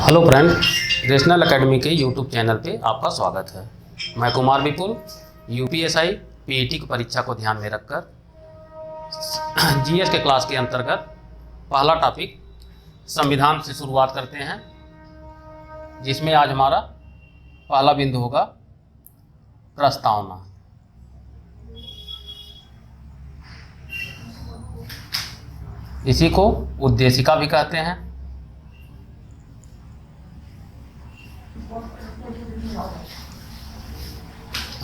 Hello friend, rational academy के YouTube channel पे आपका स्वागत है। मैं कुमार विपुल यूपीएसआई पीईटी की परीक्षा को ध्यान में रखकर जीएस के क्लास के अंतर्गत पहला टॉपिक संविधान से शुरुआत करते हैं, जिसमें आज हमारा पहला बिंदु होगा प्रस्तावना। इसी को उद्देशिका भी कहते हैं।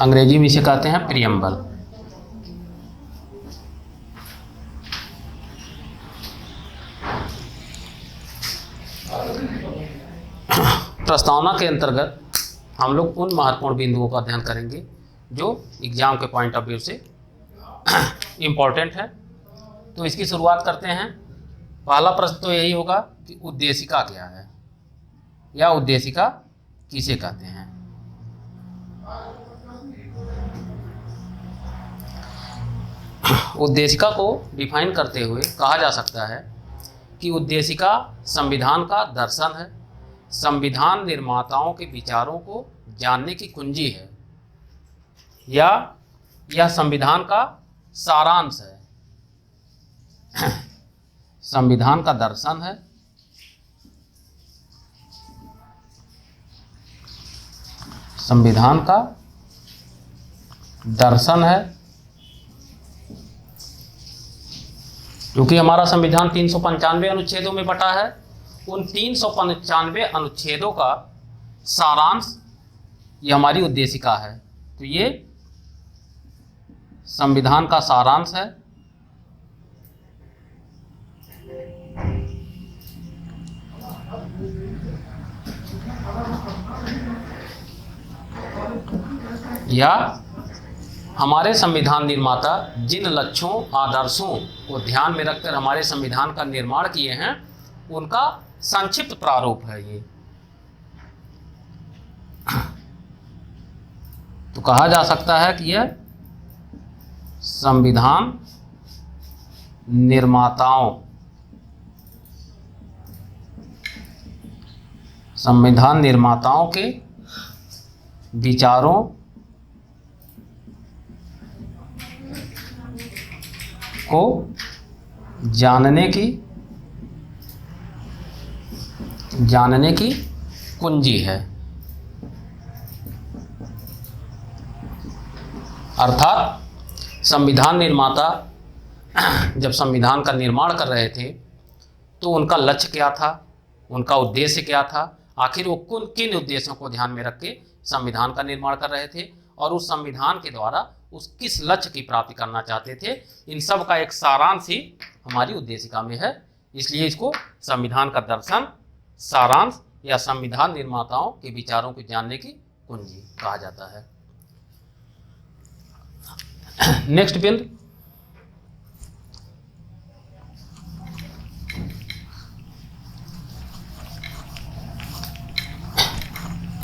अंग्रेजी में इसे कहते हैं प्रीएम्बल। प्रस्तावना के अंतर्गत हम लोग उन महत्वपूर्ण बिंदुओं का अध्ययन करेंगे जो एग्जाम के पॉइंट ऑफ व्यू से इम्पोर्टेंट है। तो इसकी शुरुआत करते हैं। पहला प्रश्न तो यही होगा कि उद्देशिका क्या है या उद्देशिका किसे कहते हैं। उद्देशिका को डिफाइन करते हुए कहा जा सकता है कि उद्देशिका संविधान का दर्शन है, संविधान निर्माताओं के विचारों को जानने की कुंजी है, या यह संविधान का सारांश है। संविधान का दर्शन है, संविधान का दर्शन है, क्योंकि हमारा संविधान 395 अनुच्छेदों में बटा है। उन 395 अनुच्छेदों का सारांश ये हमारी उद्देशिका है। तो ये संविधान का सारांश है। या हमारे संविधान निर्माता जिन लक्ष्यों आदर्शों को ध्यान में रखकर हमारे संविधान का निर्माण किए हैं, उनका संक्षिप्त प्रारूप है ये। तो कहा जा सकता है कि यह संविधान निर्माताओं के विचारों को जानने की कुंजी है। अर्थात संविधान निर्माता जब संविधान का निर्माण कर रहे थे तो उनका लक्ष्य क्या था, उनका उद्देश्य क्या था, आखिर वो किन उद्देश्यों को ध्यान में रख के संविधान का निर्माण कर रहे थे और उस संविधान के द्वारा उस किस लक्ष्य की प्राप्ति करना चाहते थे। इन सब का एक सारांश ही हमारी उद्देशिका में है। इसलिए इसको संविधान का दर्शन, सारांश या संविधान निर्माताओं के विचारों को जानने की कुंजी कहा जाता है। नेक्स्ट बिंदु,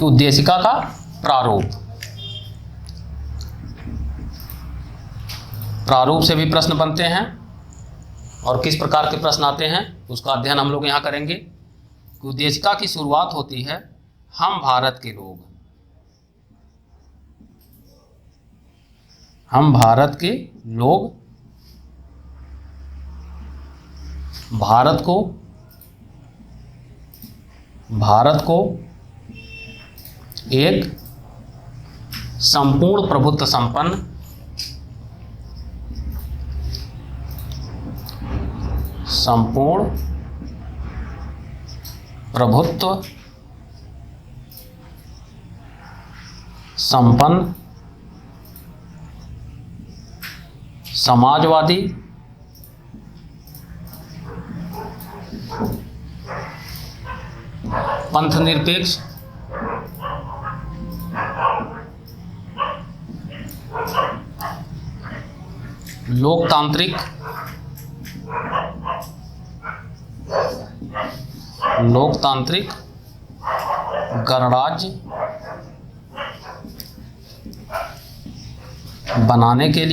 उद्देशिका का प्रारूप। प्रारूप से भी प्रश्न बनते हैं और किस प्रकार के प्रश्न आते हैं उसका अध्ययन हम लोग यहाँ करेंगे। उद्देशिका की शुरुआत होती है हम भारत के लोग। हम भारत के लोग भारत को एक संपूर्ण प्रभुत्व संपन्न संपन्न समाजवादी पंथनिरपेक्ष लोकतांत्रिक गणराज्य बनाने के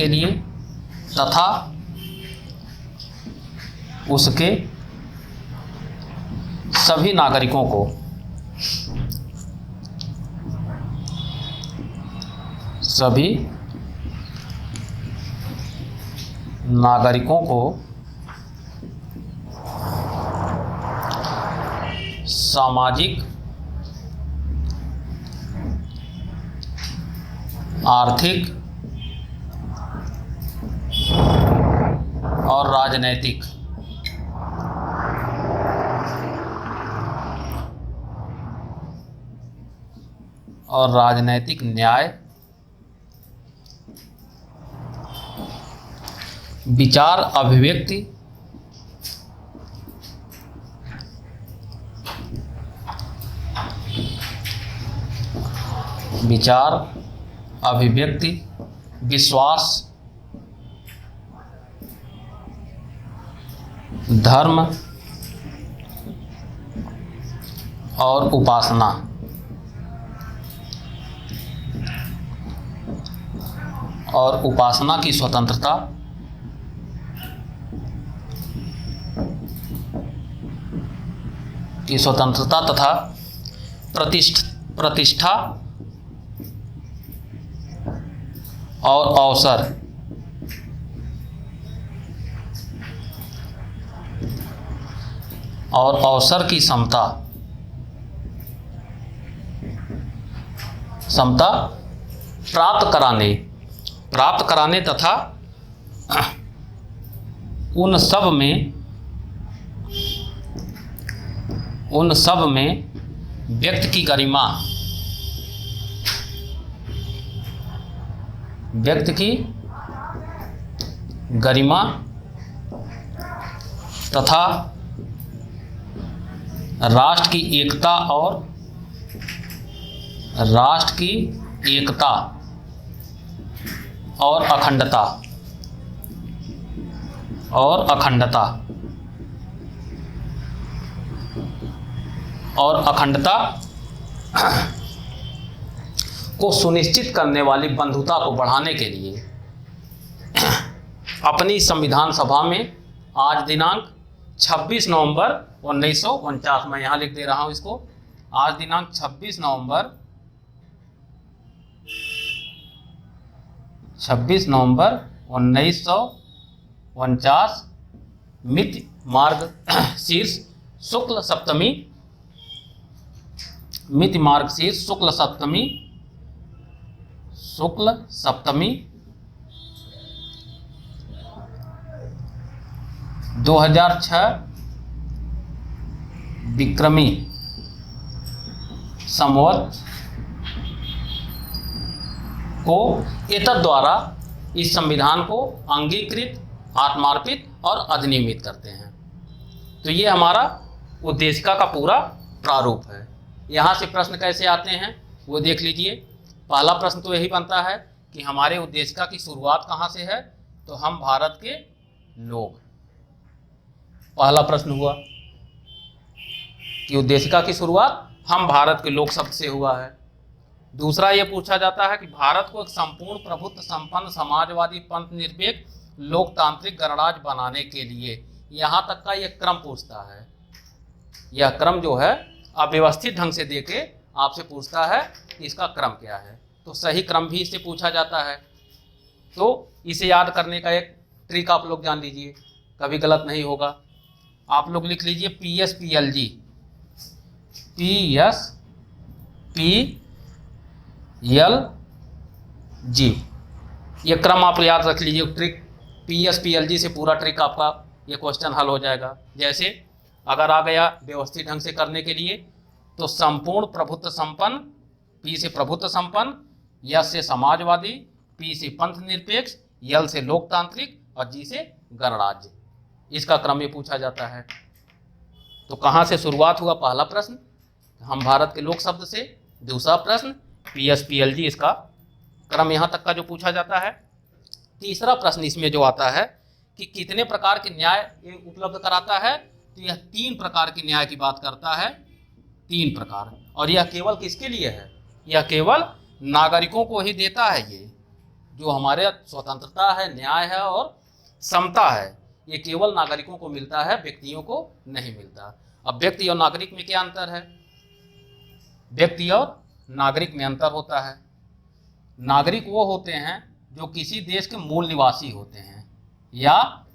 लिए तथा उसके सभी नागरिकों को सामाजिक, आर्थिक और राजनैतिक न्याय, विचार अभिव्यक्ति, विश्वास, धर्म और उपासना की स्वतंत्रता, तथा प्रतिष्ठा और अवसर की समता प्राप्त कराने तथा उन सब में व्यक्ति की गरिमा तथा राष्ट्र की एकता और अखंडता को सुनिश्चित करने वाली बंधुता को बढ़ाने के लिए अपनी संविधान सभा में आज दिनांक 26 नवंबर 1949, मैं यहाँ लिख दे रहा हूँ इसको, आज दिनांक 26 नवंबर 1949 मिति मार्ग शीर्ष शुक्ल सप्तमी 2006 विक्रमी संवत को एतद् द्वारा इस संविधान को अंगीकृत, आत्मार्पित और अधिनियमित करते हैं। तो ये हमारा उद्देशिका का पूरा प्रारूप है। यहाँ से प्रश्न कैसे आते हैं वो देख लीजिए। पहला प्रश्न तो यही बनता है कि हमारे उद्देशिका की शुरुआत कहाँ से है, तो हम भारत के लोग, पहला प्रश्न हुआ कि उद्देशिका की शुरुआत हम भारत के लोग शब्द से हुआ है। दूसरा ये पूछा जाता है कि भारत को एक संपूर्ण प्रभुत्व संपन्न समाजवादी पंथ निरपेक्ष लोकतांत्रिक गणराज्य बनाने के लिए, यहाँ तक का ये क्रम पूछता है। यह क्रम जो है अव्यवस्थित ढंग से देके आपसे पूछता है कि इसका क्रम क्या है, तो सही क्रम भी इससे पूछा जाता है। तो इसे याद करने का एक ट्रिक आप लोग जान लीजिए, कभी गलत नहीं होगा। आप लोग लिख लीजिए PSPLG, ये क्रम आप याद रख लीजिए। ट्रिक PSPLG से पूरा ट्रिक आपका ये क्वेश्चन हल हो जाएगा। जैसे अगर आ गया व्यवस्थित ढंग से करने के लिए, तो संपूर्ण प्रभुत्व संपन्न, P से प्रभुत्व संपन्न, S से समाजवादी, P से पंथ निरपेक्ष, L से लोकतांत्रिक और G से गणराज्य, इसका क्रम ये पूछा जाता है। तो कहाँ से शुरुआत हुआ, पहला प्रश्न हम भारत के लोक शब्द से, दूसरा प्रश्न PSPLG, इसका क्रम यहाँ तक का जो पूछा जाता है। तीसरा प्रश्न इसमें जो आता है कि कितने प्रकार के न्याय ये उपलब्ध कराता है, तो यह 3 प्रकार के न्याय की बात करता है, 3 प्रकार। और यह केवल किसके लिए है, यह केवल नागरिकों को ही देता है। ये जो हमारे स्वतंत्रता है, न्याय है और समता है, ये केवल नागरिकों को मिलता है, व्यक्तियों को नहीं मिलता। अब व्यक्ति और नागरिक में क्या अंतर है? व्यक्ति और नागरिक में अंतर होता है। नागरिक वो होते हैं जो किसी देश के मूल निवासी होते हैं, या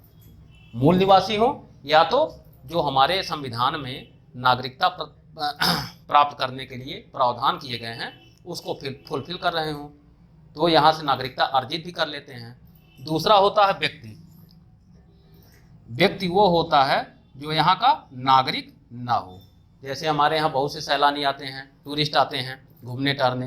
मूल निवासी हो, या तो जो हमारे संविधान में नागरिकता प्राप्त करने के लिए प्रावधान किए गए हैं उसको फुलफिल कर रहे हों, तो यहाँ से नागरिकता अर्जित भी कर लेते हैं। दूसरा होता है व्यक्ति। व्यक्ति वो होता है जो यहाँ का नागरिक ना हो। जैसे हमारे यहाँ बहुत से सैलानी आते हैं, टूरिस्ट आते हैं घूमने टहलने,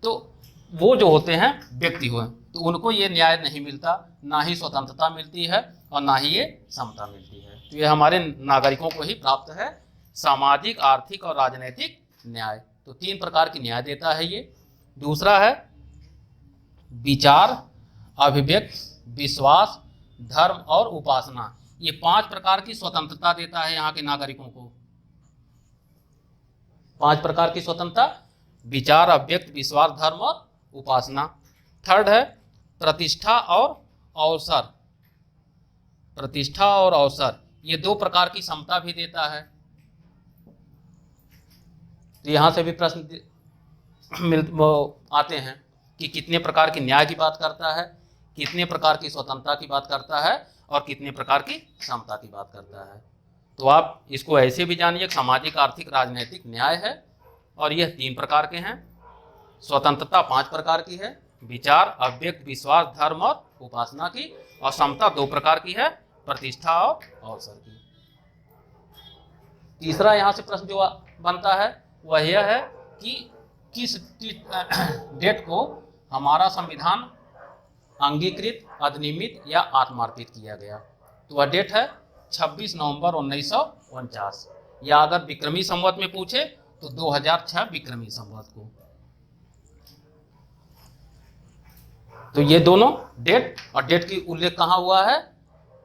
तो वो जो होते हैं व्यक्ति हुए, तो उनको ये न्याय नहीं मिलता, ना ही स्वतंत्रता मिलती है और ना ही ये समता मिलती है। तो ये हमारे नागरिकों को ही प्राप्त है सामाजिक, आर्थिक और राजनीतिक न्याय। तो 3 प्रकार की न्याय देता है ये। दूसरा है विचार, अभिव्यक्ति, विश्वास, धर्म और उपासना। ये 5 प्रकार की स्वतंत्रता देता है यहाँ के नागरिकों को। 5 प्रकार की स्वतंत्रता: विचार, अभिव्यक्ति, विश्वास, धर्म और उपासना। थर्ड है प्रतिष्ठा और अवसर। प्रतिष्ठा और अवसर, ये 2 प्रकार की समता भी देता है। तो यहाँ से भी प्रश्न आते हैं कि कितने प्रकार की न्याय की बात करता है, कितने प्रकार की स्वतंत्रता की बात करता है और कितने प्रकार की समता की बात करता है। तो आप इसको ऐसे भी जानिए, सामाजिक, आर्थिक, राजनीतिक न्याय है और यह 3 प्रकार के हैं। स्वतंत्रता 5 प्रकार की है, विचार, अव्यक्त, विश्वास, धर्म और उपासना की, और समता 2 प्रकार की है, प्रतिष्ठा और अवसर की। तीसरा यहाँ से प्रश्न जो बनता है वह यह है कि किस डेट को हमारा संविधान अंगीकृत, अधिनियमित या आत्मार्पित किया गया। तो वह डेट है 26 नवंबर 1949, या अगर विक्रमी संवत में पूछे तो 2006 विक्रमी संवत को। तो ये दोनों डेट, और डेट की उल्लेख कहाँ हुआ है,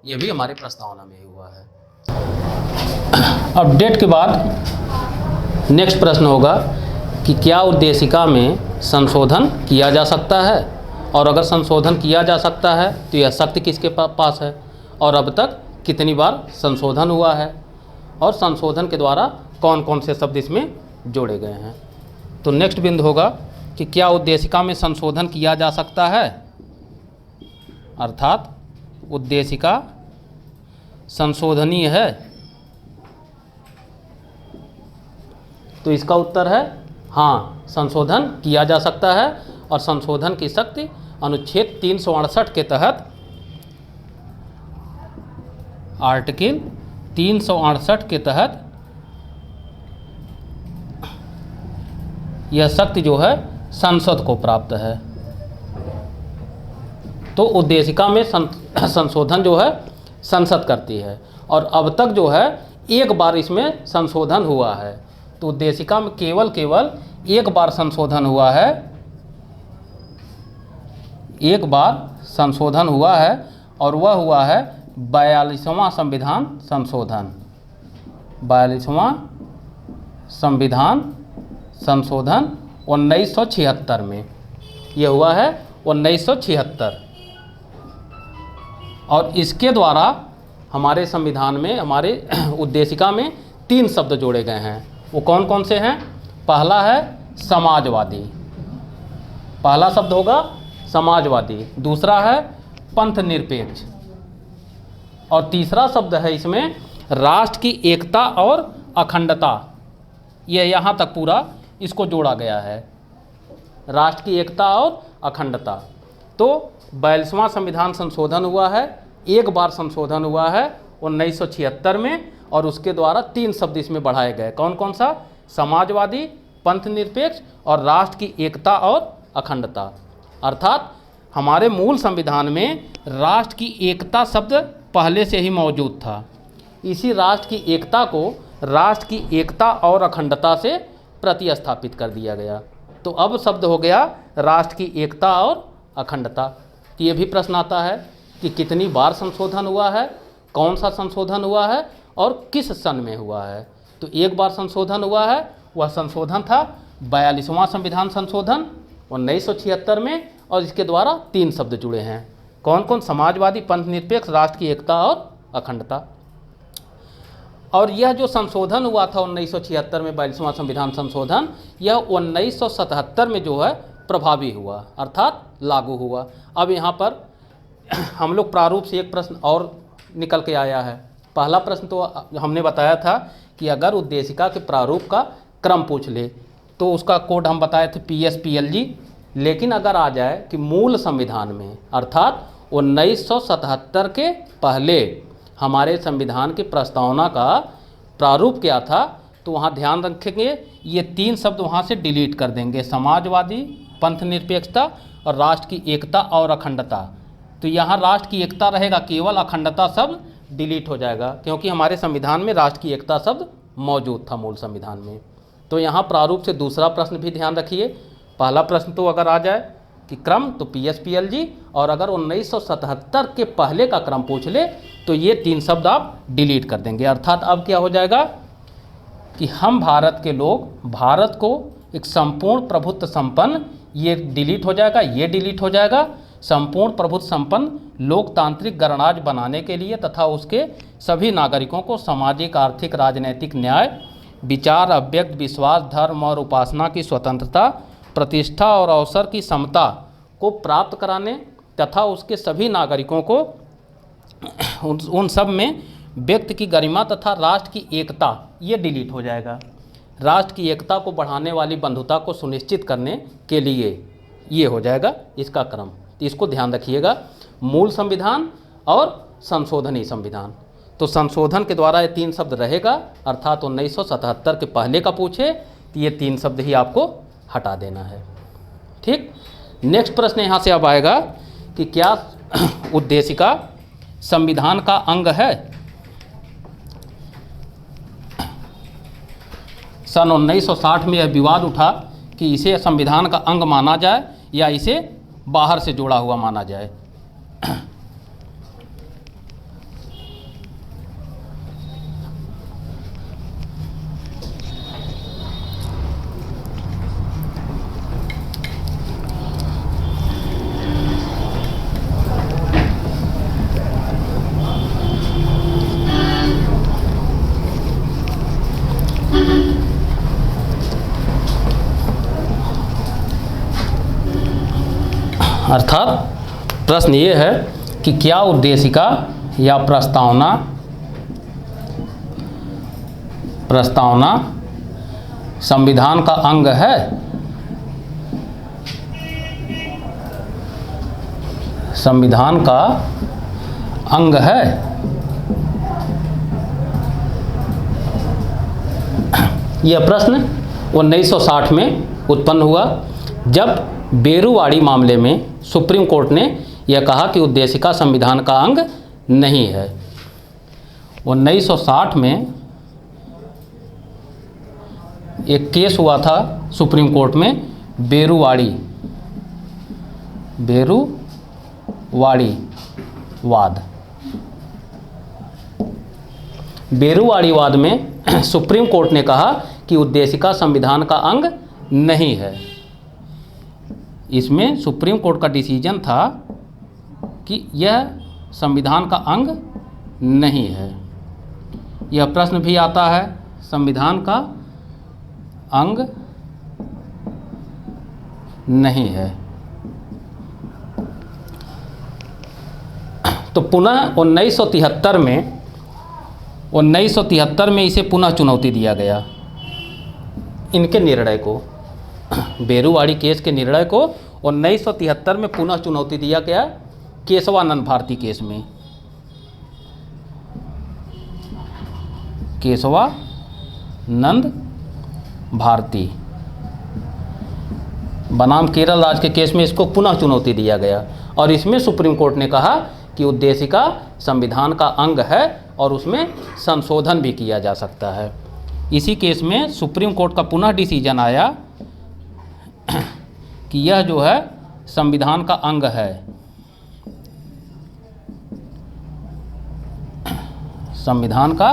ये भी हमारे प्रस्तावना में हुआ है। अब डेट के बाद नेक्स्ट प्रश्न होगा कि क्या उद्देशिका में संशोधन किया जा सकता है, और अगर संशोधन किया जा सकता है तो यह शक्ति किसके पास है, और अब तक कितनी बार संशोधन हुआ है, और संशोधन के द्वारा कौन कौन से शब्द इसमें जोड़े गए हैं। तो नेक्स्ट बिंदु होगा कि क्या उद्देशिका में संशोधन किया जा सकता है, अर्थात उद्देशिका संशोधनीय है। तो इसका उत्तर है हाँ, संशोधन किया जा सकता है, और संशोधन की शक्ति अनुच्छेद 368 के तहत, आर्टिकल 368 के तहत यह शक्ति जो है संसद को प्राप्त है। तो उद्देशिका में संशोधन जो है संसद करती है, और अब तक जो है एक बार इसमें संशोधन हुआ है। तो उद्देशिका में केवल एक बार संशोधन हुआ है, एक बार संशोधन हुआ है, और वह हुआ है 42वां संविधान संशोधन। 42वां संविधान संशोधन 1976 में, यह हुआ है 1976। और इसके द्वारा हमारे संविधान में, हमारे उद्देशिका में 3 शब्द जोड़े गए हैं। वो कौन कौन से हैं? पहला है समाजवादी, पहला शब्द होगा समाजवादी। दूसरा है पंथ निरपेक्ष, और तीसरा शब्द है इसमें राष्ट्र की एकता और अखंडता। ये यहाँ तक पूरा इसको जोड़ा गया है, राष्ट्र की एकता और अखंडता। तो 42वां संविधान संशोधन हुआ है, एक बार संशोधन हुआ है 1976 में, और उसके द्वारा 3 शब्द इसमें बढ़ाए गए। कौन कौन सा? समाजवादी, पंथ निरपेक्ष और राष्ट्र की एकता और अखंडता। अर्थात हमारे मूल संविधान में राष्ट्र की एकता शब्द पहले से ही मौजूद था। इसी राष्ट्र की एकता को राष्ट्र की एकता और अखंडता से प्रतिस्थापित कर दिया गया। तो अब शब्द हो गया राष्ट्र की एकता और अखंडता। तो ये भी प्रश्न आता है कि कितनी बार संशोधन हुआ है, कौन सा संशोधन हुआ है और किस सन में हुआ है। तो एक बार संशोधन हुआ है, वह संशोधन था 42वां संविधान संशोधन 1976 में, और इसके द्वारा 3 शब्द जुड़े हैं। कौन कौन? समाजवादी, पंथ निरपेक्ष, राष्ट्र की एकता और अखंडता। और यह जो संशोधन हुआ था 1976 में 42वां संविधान संशोधन, यह 1977 में जो है प्रभावी हुआ, अर्थात लागू हुआ। अब यहाँ पर हम लोग प्रारूप से एक प्रश्न और निकल के आया है। पहला प्रश्न तो हमने बताया था कि अगर उद्देशिका के प्रारूप का क्रम पूछ ले तो उसका कोड हम बताए थे PSPLG। लेकिन अगर आ जाए कि मूल संविधान में, अर्थात 1977 के पहले हमारे संविधान की प्रस्तावना का प्रारूप क्या था, तो वहाँ ध्यान रखेंगे ये 3 शब्द वहाँ से डिलीट कर देंगे, समाजवादी, पंथ निरपेक्षता और राष्ट्र की एकता और अखंडता। तो यहाँ राष्ट्र की एकता रहेगा, केवल अखंडता शब्द डिलीट हो जाएगा, क्योंकि हमारे संविधान में राष्ट्र की एकता शब्द मौजूद था मूल संविधान में। तो यहाँ प्रारूप से दूसरा प्रश्न भी ध्यान रखिए। पहला प्रश्न तो अगर आ जाए कि क्रम, तो PSPLG, और अगर 1977 के पहले का क्रम पूछ ले तो ये 3 शब्द आप डिलीट कर देंगे। अर्थात अब क्या हो जाएगा कि हम भारत के लोग भारत को एक संपूर्ण प्रभुत्व संपन्न, ये डिलीट हो जाएगा, ये डिलीट हो जाएगा, संपूर्ण प्रभुत्व संपन्न लोकतांत्रिक गणराज्य बनाने के लिए तथा उसके सभी नागरिकों को सामाजिक, आर्थिक, राजनीतिक न्याय, विचार, अव्यक्त विश्वास, धर्म और उपासना की स्वतंत्रता, प्रतिष्ठा और अवसर की समता को प्राप्त कराने तथा उसके सभी नागरिकों को उन सब में व्यक्ति की गरिमा तथा राष्ट्र की एकता, ये डिलीट हो जाएगा। राष्ट्र की एकता को बढ़ाने वाली बंधुता को सुनिश्चित करने के लिए ये हो जाएगा इसका क्रम। तो इसको ध्यान रखिएगा, मूल संविधान और संशोधनी संविधान। तो संशोधन के द्वारा ये 3 शब्द रहेगा, अर्थात 1977 के पहले का पूछे तो ये 3 शब्द ही आपको हटा देना है। ठीक। नेक्स्ट प्रश्न यहाँ से अब आएगा कि क्या उद्देशिका संविधान का अंग है? सन 1960 में यह विवाद उठा कि इसे संविधान का अंग माना जाए या इसे बाहर से जोड़ा हुआ माना जाए। अर्थात प्रश्न ये है कि क्या उद्देशिका या प्रस्तावना संविधान का अंग है? संविधान का अंग है? यह प्रश्न 1960 में उत्पन्न हुआ, जब बेरुवाड़ी मामले में सुप्रीम कोर्ट ने यह कहा कि उद्देशिका संविधान का अंग नहीं है। 1960 में एक केस हुआ था सुप्रीम कोर्ट में, बेरुवाड़ी वाद। बेरुवाड़ी वाद में सुप्रीम कोर्ट ने कहा कि उद्देशिका संविधान का अंग नहीं है। इसमें सुप्रीम कोर्ट का डिसीजन था कि यह संविधान का अंग नहीं है। यह प्रश्न भी आता है, संविधान का अंग नहीं है। तो पुनः 1973 में इसे पुनः चुनौती दिया गया, इनके निर्णय को, बेरुवाड़ी केस के निर्णय को 1973 में पुनः चुनौती दिया गया केशवानंद भारती केस में। केशवानंद भारती बनाम केरल राज्य के केस में इसको पुनः चुनौती दिया गया, और इसमें सुप्रीम कोर्ट ने कहा कि उद्देशिका संविधान का अंग है और उसमें संशोधन भी किया जा सकता है। इसी केस में सुप्रीम कोर्ट का पुनः डिसीजन आया कि यह जो है संविधान का अंग है। संविधान का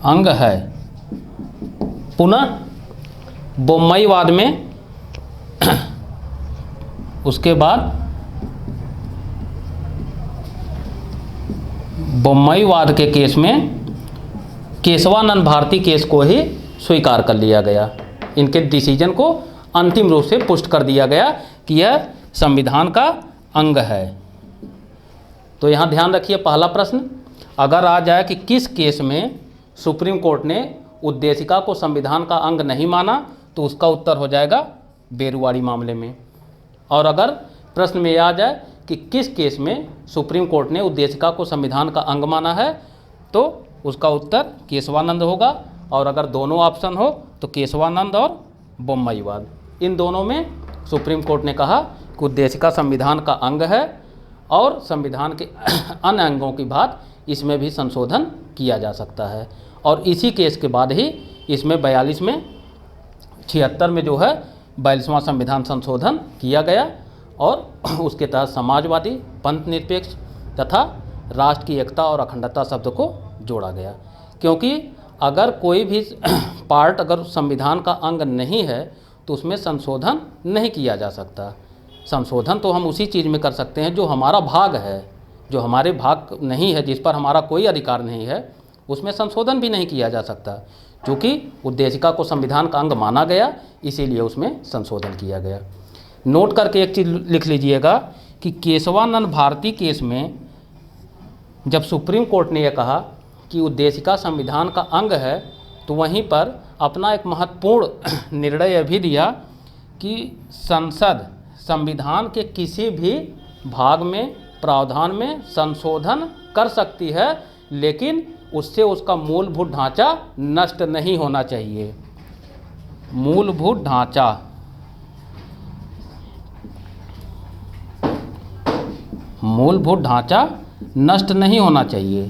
अंग है। पुनः बोम्मईवाद में उसके बाद बोम्मईवाद के केस में केशवानंद भारती केस को ही स्वीकार कर लिया गया। इनके डिसीजन को अंतिम रूप से पुष्ट कर दिया गया कि यह संविधान का अंग है। तो यहाँ ध्यान रखिए, पहला प्रश्न अगर आ जाए कि किस केस में सुप्रीम कोर्ट ने उद्देशिका को संविधान का अंग नहीं माना, तो उसका उत्तर हो जाएगा बेरुवाड़ी मामले में। और अगर प्रश्न में आ जाए कि किस केस में सुप्रीम कोर्ट ने उद्देशिका को संविधान का अंग माना है, तो उसका उत्तर केशवानंद होगा। और अगर दोनों ऑप्शन हो तो केशवानंद और बोम्मईवाद, इन दोनों में सुप्रीम कोर्ट ने कहा कि उद्देशिका संविधान का अंग है और संविधान के अन्य अंगों की बात इसमें भी संशोधन किया जा सकता है। और इसी केस के बाद ही इसमें 42 में 76 में जो है 42वां संविधान संशोधन किया गया और उसके तहत समाजवादी, पंथ निरपेक्ष तथा राष्ट्र की एकता और अखंडता शब्द को जोड़ा गया। क्योंकि अगर कोई भी पार्ट अगर संविधान का अंग नहीं है तो उसमें संशोधन नहीं किया जा सकता। संशोधन तो हम उसी चीज़ में कर सकते हैं जो हमारा भाग है, जो हमारे भाग नहीं है, जिस पर हमारा कोई अधिकार नहीं है, उसमें संशोधन भी नहीं किया जा सकता। क्योंकि उद्देशिका को संविधान का अंग माना गया, इसीलिए उसमें संशोधन किया गया। नोट करके एक चीज़ लिख लीजिएगा कि केशवानंद भारती केस में जब सुप्रीम कोर्ट ने यह कहा कि उद्देशिका संविधान का अंग है, तो वहीं पर अपना एक महत्वपूर्ण निर्णय यह भी दिया कि संसद संविधान के किसी भी भाग में, प्रावधान में संशोधन कर सकती है, लेकिन उससे उसका मूलभूत ढांचा नष्ट नहीं होना चाहिए। मूलभूत ढांचा, मूलभूत ढांचा नष्ट नहीं होना चाहिए।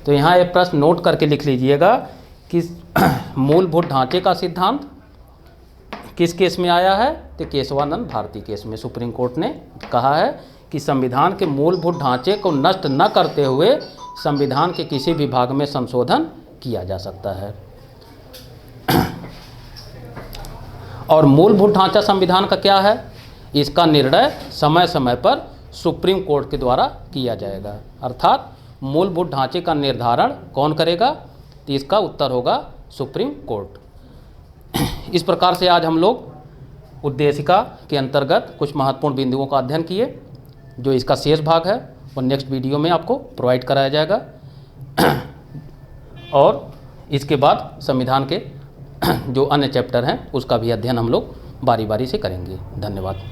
तो यहाँ एक प्रश्न नोट करके लिख लीजिएगा कि मूलभूत ढांचे का सिद्धांत किस केस में आया है, तो केशवानंद भारती केस में सुप्रीम कोर्ट ने कहा है कि संविधान के मूलभूत ढांचे को नष्ट न करते हुए संविधान के किसी भी भाग में संशोधन किया जा सकता है। और मूलभूत ढांचा संविधान का क्या है, इसका निर्णय समय समय पर सुप्रीम कोर्ट के द्वारा किया जाएगा। अर्थात मूलभूत ढांचे का निर्धारण कौन करेगा, तो इसका उत्तर होगा सुप्रीम कोर्ट। इस प्रकार से आज हम लोग उद्देशिका के अंतर्गत कुछ महत्वपूर्ण बिंदुओं का अध्ययन किए। जो इसका शेष भाग है वो नेक्स्ट वीडियो में आपको प्रोवाइड कराया जाएगा और इसके बाद संविधान के जो अन्य चैप्टर हैं उसका भी अध्ययन हम लोग बारी बारी से करेंगे। धन्यवाद।